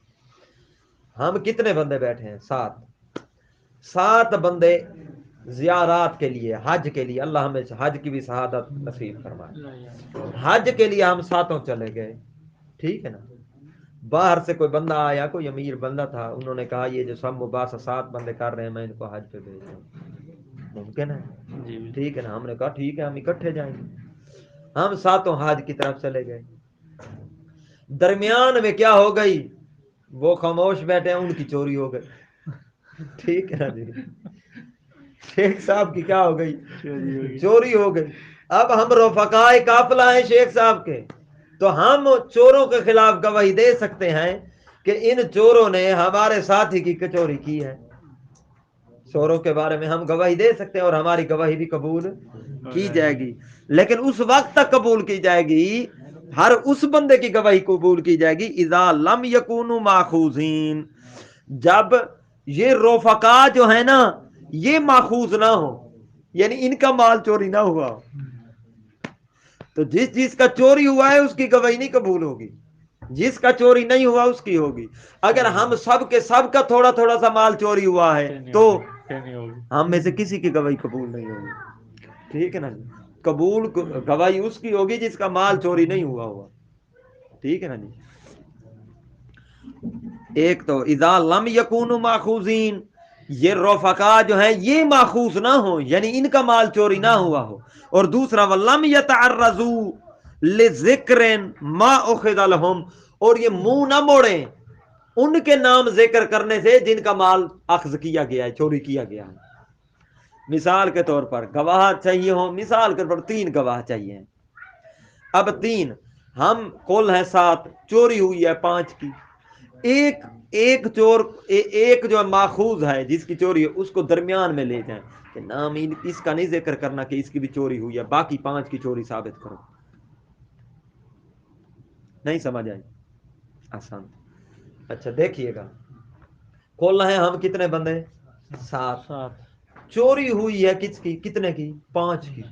ہم کتنے بندے بیٹھے ہیں؟ 7 بندے زیارات کے لیے، حج کے لیے، اللہ ہمیں حج کی بھی شہادت نصیب فرمائے، حج کے لیے ہم 7 چلے گئے، ٹھیک ہے نا۔ باہر سے کوئی بندہ آیا، کوئی امیر بندہ تھا، انہوں نے کہا یہ جو سب مباحثہ 7 بندے کر رہے ہیں میں ان کو حج پہ بھیج دوں، ممکن ہے؟ ٹھیک ہے نا۔ ہم نے کہا ٹھیک ہے، ہم اکٹھے جائیں گے، ہم 7 حج کی طرف چلے گئے۔ درمیان میں کیا ہو گئی؟ وہ خاموش بیٹھے ہیں، ان کی چوری ہو گئی، ٹھیک ہے نا جی۔ شیخ صاحب کی کیا ہو گئی؟ چوری ہو گئی۔ اب ہم رفقائے قافلہ ہیں شیخ صاحب کے، تو ہم چوروں کے خلاف گواہی دے سکتے ہیں کہ ان چوروں نے ہمارے ساتھی کی چوری کی ہے، چوروں کے بارے میں ہم گواہی دے سکتے ہیں، اور ہماری گواہی بھی قبول کی جائے گی، لیکن اس وقت تک قبول کی جائے گی، ہر اس بندے کی گواہی قبول کی جائے گی اذا لم یکونوا ماخوذین، جب یہ رفقا جو ہے نا یہ ماخوذ نہ ہو، یعنی ان کا مال چوری نہ ہوا ہو۔ تو جس جس کا چوری ہوا ہے اس کی گواہی نہیں قبول ہوگی، جس کا چوری نہیں ہوا اس کی ہوگی۔ اگر ہم سب کے سب کا تھوڑا تھوڑا سا مال چوری ہوا ہے تو ہم میں سے کسی کی گواہی قبول نہیں ہوگی، ٹھیک ہے نا جی۔ قبول گواہی اس کی ہوگی جس کا مال چوری نہیں ہوا ہوا، ٹھیک ہے نا جی۔ ایک تو اذا لم یکونوا ماخوذین، یہ رفقا جو ہیں یہ ماخوذ نہ ہو، یعنی ان کا مال چوری نہ ہوا ہو، اور دوسرا ولم یتعرضوا لذکر ما اخذ لهم، اور یہ منہ نہ موڑیں ان کے نام ذکر کرنے سے جن کا مال اخذ کیا گیا ہے، چوری کیا گیا ہے۔ مثال کے طور پر گواہ چاہیے ہو، مثال کے طور پر 3 گواہ چاہیے، اب 3 ہم کل ہیں 7، چوری ہوئی ہے 5 کی، ایک چور ایک جو ماخوذ ہے جس کی چوری ہے اس کو درمیان میں لے جائیں کہ نام اس کا نہیں ذکر کرنا کہ اس کی بھی چوری ہوئی ہے، باقی 5 کی چوری ثابت کرو۔ نہیں سمجھ آئی؟ آسان۔ اچھا دیکھیے گا، کل ہیں ہم کتنے بندے؟ 7، چوری ہوئی ہے کس کی؟ کتنے کی؟ 5 کی،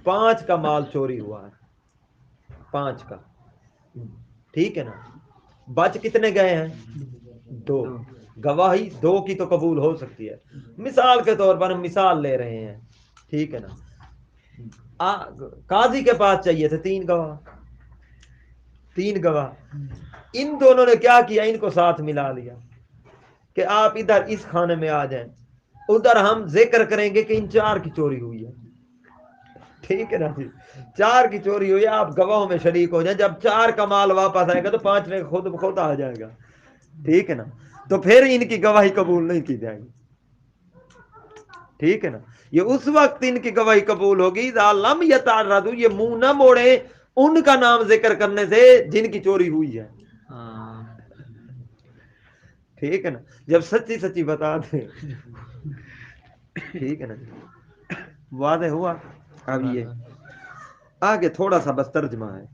5 کا مال چوری ہوا ہے، 5 کا، ٹھیک ہے نا۔ بچ کتنے گئے ہیں؟ 2۔ گواہی 2 کی تو قبول ہو سکتی ہے، مثال کے طور پر ہم مثال لے رہے ہیں، ٹھیک ہے نا۔ قاضی کے پاس چاہیے تھے 3 گواہ، 3 گواہ، ان دونوں نے کیا کیا؟ ان کو ساتھ ملا لیا کہ آپ ادھر اس کھانے میں آ جائیں، ادھر ہم ذکر کریں گے کہ ان 4 کی چوری ہوئی ہے، ٹھیک ہے نا جی۔ 4 کی چوری ہوئی ہے، آپ گواہوں میں شریک ہو جائیں، جب 4 کا مال واپس آئے گا تو 5 میں خود بخود آ جائے گا، ٹھیک ہے نا۔ تو پھر ان کی گواہی قبول نہیں کی جائے گی، ٹھیک ہے نا۔ یہ اس وقت ان کی گواہی قبول ہوگی اذا لم یتعرضوا، یہ منہ نہ موڑے ان کا نام ذکر کرنے سے جن کی چوری ہوئی ہے، ٹھیک ہے نا۔ جب سچی سچی بتا دیں، ٹھیک ہے نا، واضح ہوا۔ اب یہ آگے تھوڑا سا بس ترجمہ ہے،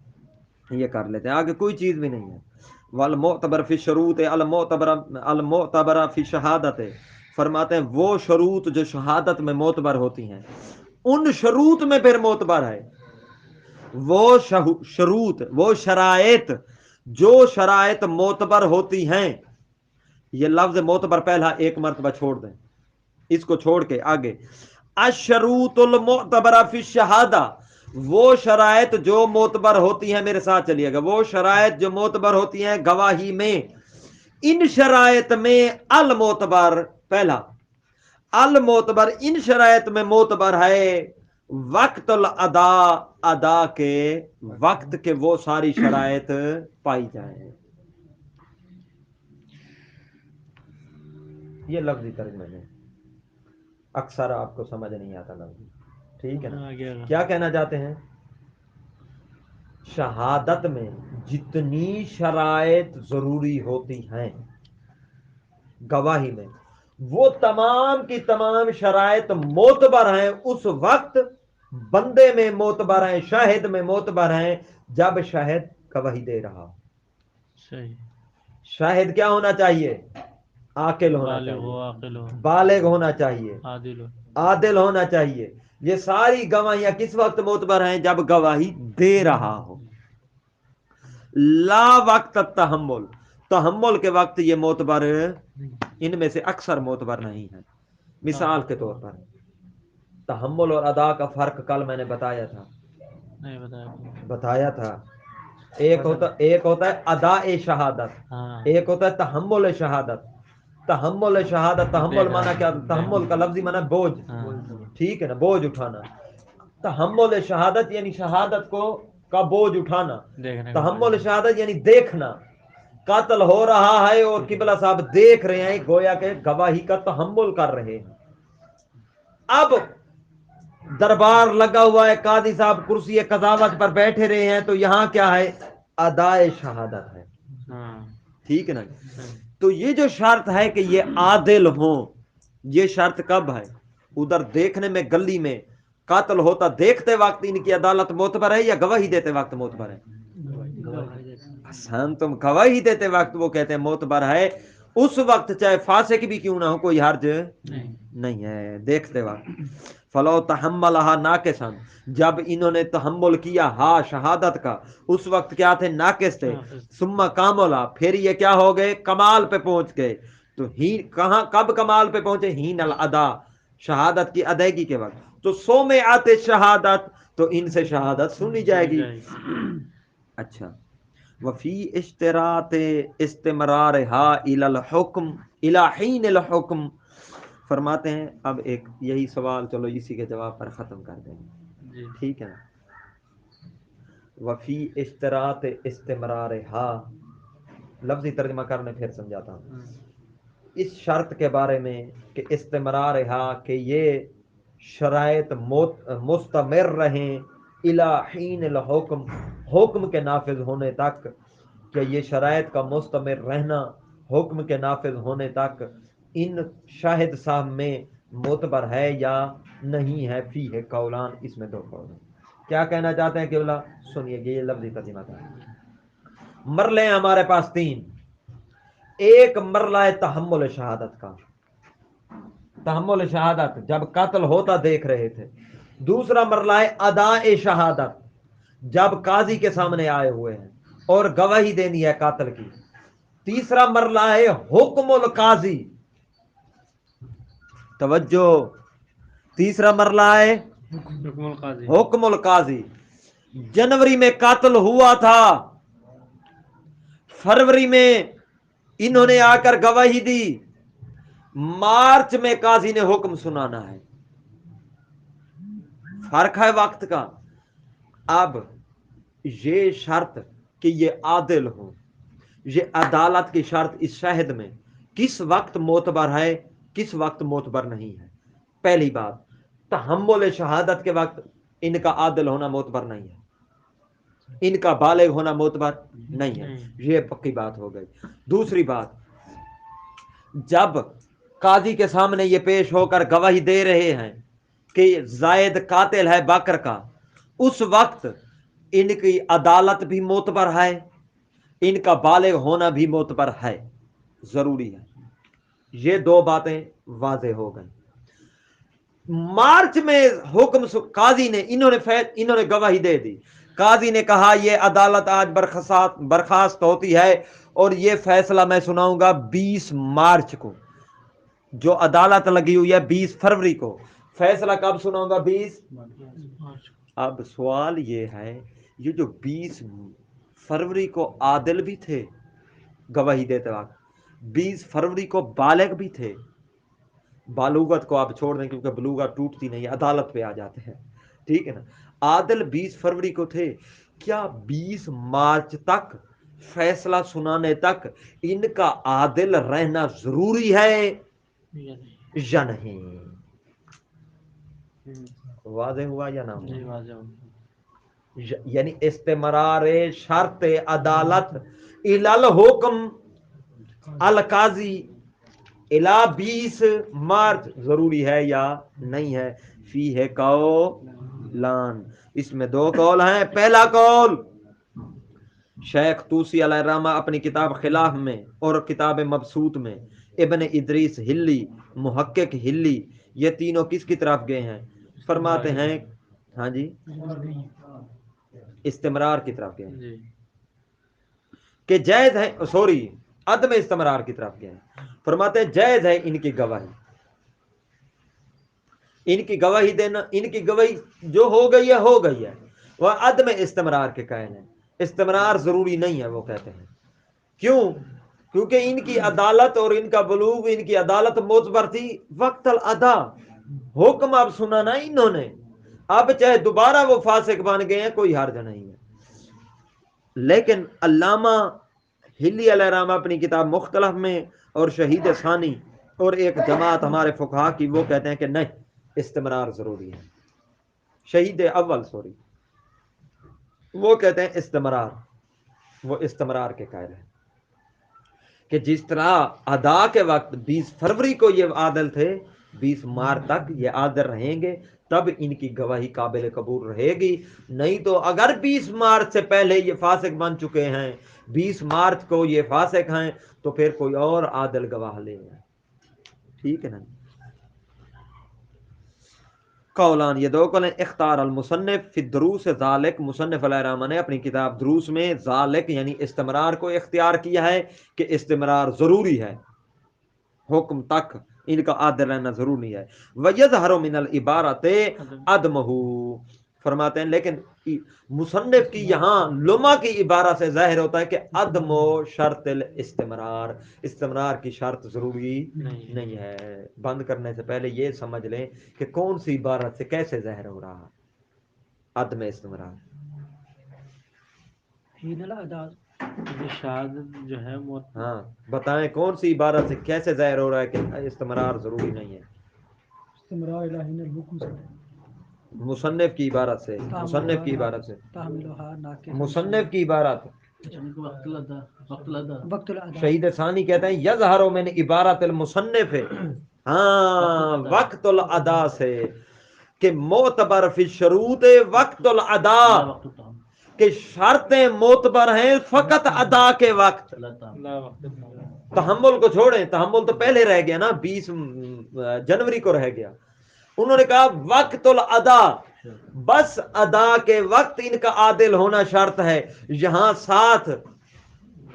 یہ کر لیتے ہیں، آگے کوئی چیز بھی نہیں ہے۔ والمعتبر فی شروط المعتبر فی شہادت، فرماتے ہیں وہ شروط جو شہادت میں معتبر ہوتی ہیں، ان شروط میں پھر معتبر ہے وہ شروط، وہ شرائط جو شرائط معتبر ہوتی ہیں۔ یہ لفظ معتبر پہلا ایک مرتبہ چھوڑ دیں، اس کو چھوڑ کے آگے الشروط المعتبرہ فی الشہادہ، وہ شرائط جو معتبر ہوتی ہیں، میرے ساتھ چلیے گا، وہ شرائط جو معتبر ہوتی ہیں گواہی میں، ان شرائط میں المعتبر پہلا، المعتبر ان شرائط میں معتبر ہے وقت الادا، ادا کے وقت کے وہ ساری شرائط پائی جائیں۔ یہ لفظی ترجمہ ہے، اکثر آپ کو سمجھ نہیں آتا لفظی، ٹھیک ہے نا۔ کیا کہنا چاہتے ہیں؟ شہادت میں جتنی شرائط ضروری ہوتی ہیں گواہی میں، وہ تمام کی تمام شرائط معتبر ہیں اس وقت بندے میں معتبر ہیں، شاہد میں معتبر ہیں جب شاہد گواہی دے رہا ہو۔ صحیح۔ شاہد کیا ہونا چاہیے؟ عاقل ہونا چاہیے، بالغ ہونا چاہیے، عادل ہونا چاہیے، یہ ساری گواہیاں کس وقت معتبر ہیں؟ جب گواہی دے رہا ہو. لا وقت تحمل، تحمل کے وقت یہ معتبر ان میں سے اکثر معتبر نہیں ہے. مثال کے طور پر تحمل اور ادا کا فرق کل میں نے بتایا تھا. نہیں بتایا تھا. ایک ہوتا ہے ادا شہادت، ایک ہوتا ہے تحمل شہادت. تحمل شہادت، تحمل مانا کیا؟ تحمل کا لفظی مانا بوجھ. ٹھیک ہے نا، بوجھ اٹھانا. تحمل شہادت یعنی شہادت کو کا بوجھ اٹھانا. تحمل شہادت یعنی دیکھنا، قتل ہو رہا ہے اور قبلہ صاحب دیکھ رہے ہیں، گویا کہ گواہی کا تحمل کر رہے ہیں. اب دربار لگا ہوا ہے، قاضی صاحب کرسی قضاوت پر بیٹھے رہے ہیں، تو یہاں کیا ہے؟ ادائے شہادت ہے. ٹھیک ہے نا. تو یہ جو شرط ہے کہ یہ عادل ہوں، یہ شرط کب ہے؟ ادھر دیکھنے میں، گلی میں قاتل ہوتا دیکھتے وقت ان کی عدالت معتبر ہے یا گواہی دیتے وقت معتبر ہے؟ حسن، تم گواہی دیتے وقت وہ کہتے ہیں معتبر ہے. اس وقت چاہے فاسق بھی کیوں نہ ہو کوئی حرج نہیں ہے. دیکھتے وقت فلو تحملها ناقصا، جب انہوں نے تحمل کیا ہا شہادت کا، اس وقت کیا تھے؟ ناقص تھے. ثم کاملا، پھر یہ کیا ہو گئے؟ کمال پہ پہنچ گئے. تو ہی کہاں کب کمال پہ پہنچے؟ ہین الادا، شہادت کی ادائیگی کے وقت. تو سو میں آتے شہادت، تو ان سے شہادت سنی جائے گی. اچھا، وفی اشتراط استمرارها الى الحکم الى حین الحکم، فرماتے ہیں اب ایک یہی سوال، چلو اسی کے جواب پر ختم کر دیں گے. ٹھیک ہے نا. وفی اشتراط استمرارها، لفظی ترجمہ کرنے پھر سمجھاتا ہوں. اس شرط کے بارے میں کہ استمرارها، کہ یہ شرائط مستمر رہیں الی حین الحکم، حکم کے نافذ ہونے تک، کہ یہ شرائط کا مستمر رہنا حکم کے نافذ ہونے تک ان شاہد صاحب میں معتبر ہے یا نہیں ہے. فی ہے قولان، اس میں دو قول ہیں. کیا کہنا چاہتے ہیں کہ اللہ سنیے یہ لفظی ترجمہ تھا. مرلے ہمارے پاس تین. ایک مرلہ ہے تحمل شہادت کا، تحمل شہادت جب قتل ہوتا دیکھ رہے تھے. دوسرا مرلہ ہے اداء شہادت، جب قاضی کے سامنے آئے ہوئے ہیں اور گواہی دینی ہے قاتل کی. تیسرا مرلہ ہے حکم القاضی، توجہ، تیسرا مرلہ ہے حکم القاضی. جنوری میں قاتل ہوا تھا، فروری میں انہوں نے آ کر گواہی دی، مارچ میں قاضی نے حکم سنانا ہے. فرق ہے وقت کا. اب یہ شرط کہ یہ عادل ہو، یہ عدالت کی شرط اس شاہد میں کس وقت معتبر ہے، کس وقت معتبر نہیں ہے. پہلی بات، تحمل شہادت کے وقت ان کا عادل ہونا معتبر نہیں ہے، ان کا بالغ ہونا معتبر نہیں ہے. یہ پکی بات ہو گئی. دوسری بات، جب قاضی کے سامنے یہ پیش ہو کر گواہی دے رہے ہیں کہ زائد قاتل ہے بکر کا، اس وقت ان کی عدالت بھی معتبر ہے، ان کا بالغ ہونا بھی معتبر ہے، ضروری ہے. یہ دو باتیں واضح ہو گئیں. مارچ میں حکم قاضی نے انہوں نے گواہی دے دی. قاضی نے کہا یہ عدالت آج برخاست ہوتی ہے اور یہ فیصلہ میں سناؤں گا 20 مارچ کو. جو عدالت لگی ہوئی ہے 20 فروری کو، فیصلہ کب سناؤں گا؟ 20 مارچ. اب سوال یہ ہے، یہ جو 20 فروری کو عادل بھی تھے گواہی دیتے وقت، 20 فروری کو بالغ بھی تھے. بالوغت کو آپ چھوڑ دیں کیونکہ بلوغت ٹوٹتی نہیں، عدالت پہ آ جاتے ہیں. ٹھیک ہے نا. عادل 20 فروری کو تھے، کیا 20 مارچ تک فیصلہ سنانے تک ان کا عادل رہنا ضروری ہے یا نہیں؟ واضح ہوا یا نہ ہوا؟ یعنی استمرار شرط عدالت الی الحکم القاضی الی 20 مارچ ضروری ہے یا نہیں ہے؟ فی ہے قولان، اس میں دو قول ہیں. پہلا قول شیخ طوسی علیہ الرحمہ اپنی کتاب خلاف میں اور کتاب مبسوط میں، ابن ادریس ہلی، محقق ہلی، یہ تینوں کس کی طرف گئے ہیں؟ فرماتے ہیں ہاں جی استمرار کی طرف گئے جی کہ جائز ہے، سوری عدم استمرار کی طرف گئے، فرماتے ہیں جائز ہے ان کی گواہی، ان کی گواہی دینا، ان کی گواہی جو ہو گئی ہے وہ عدم استمرار کے قائل ہیں، استمرار ضروری نہیں ہے وہ کہتے ہیں، کیوں؟ کیونکہ ان کی عدالت اور ان کا بلوغ، ان کی عدالت معتبر تھی وقت الادا، حکم اب سنا نا انہوں نے، اب چاہے دوبارہ وہ فاسق بن گئے ہیں کوئی حرج نہیں ہے۔ لیکن علامہ ہلی علیہ رحمہ اپنی کتاب مختلف میں اور شہید ثانی اور ایک جماعت ہمارے فقہا کی وہ کہتے ہیں کہ نہیں استمرار ضروری ہے، شہید اول سوری وہ کہتے ہیں استمرار، وہ استمرار کے قائل ہیں کہ جس طرح ادا کے وقت 20 فروری کو یہ عادل تھے 20 مارچ تک یہ عادل رہیں گے، تب ان کی گواہی قابل قبول رہے گی، نہیں تو اگر 20 مارچ سے پہلے یہ فاسق بن چکے ہیں، 20 مارچ کو یہ فاسق ہیں، تو پھر کوئی اور عادل گواہ لے گا، ٹھیک ہے نا؟ قولان، یہ دو قولیں، اختار المصنف فی الدروس ذالک، مصنف علیہ الرحمہ نے اپنی کتاب دروس میں ذالک یعنی استمرار کو اختیار کیا ہے کہ استمرار ضروری ہے، حکم تک ان کا عادل رہنا ضروری ہے۔ وَيَظْهَرُ مِنَ الْعِبَارَةِ عَدْمُهُ، فرماتے ہیں لیکن مصنف کی یہاں لما کی عبارت سے ظاہر ہوتا ہے کہ عدم و شرط الاستمرار، استمرار کی شرط ضروری نہیں ہے۔ بند کرنے سے پہلے یہ سمجھ لیں کہ کون سی عبارت سے کیسے ظاہر ہو رہا عدم استمرار۔ یہ شہادت جو ہے ہاں بتائیں کون سی عبارت سے کیسے ظاہر ہو رہا ہے کہ استمرار ضروری نہیں ہے؟ استمرار الہی نے حکم سے مصنف کی عبارت سے، مصنف کی عبارت سے، مصنف کی عبارت، وقت الادا، شہید ثانی کہتے ہیں یظہر من عبارت المصنف، ہاں وقت الادا سے، کہ معتبر فی شروط وقت الادا، کہ شرطیں معتبر ہیں فقط ادا کے وقت، تحمل کو چھوڑیں، تحمل تو پہلے رہ گیا نا، 20 جنوری کو رہ گیا، انہوں نے کہا وقت الادا، بس ادا کے وقت ان کا عادل ہونا شرط ہے، یہاں ساتھ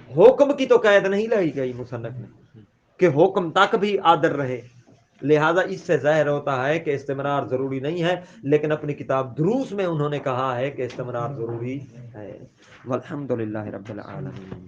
حکم کی تو قید نہیں لگی گئی مصنف نے کہ حکم تک بھی عادل رہے، لہذا اس سے ظاہر ہوتا ہے کہ استمرار ضروری نہیں ہے، لیکن اپنی کتاب دروس میں انہوں نے کہا ہے کہ استمرار ضروری ہے۔ والحمدللہ رب العالمین۔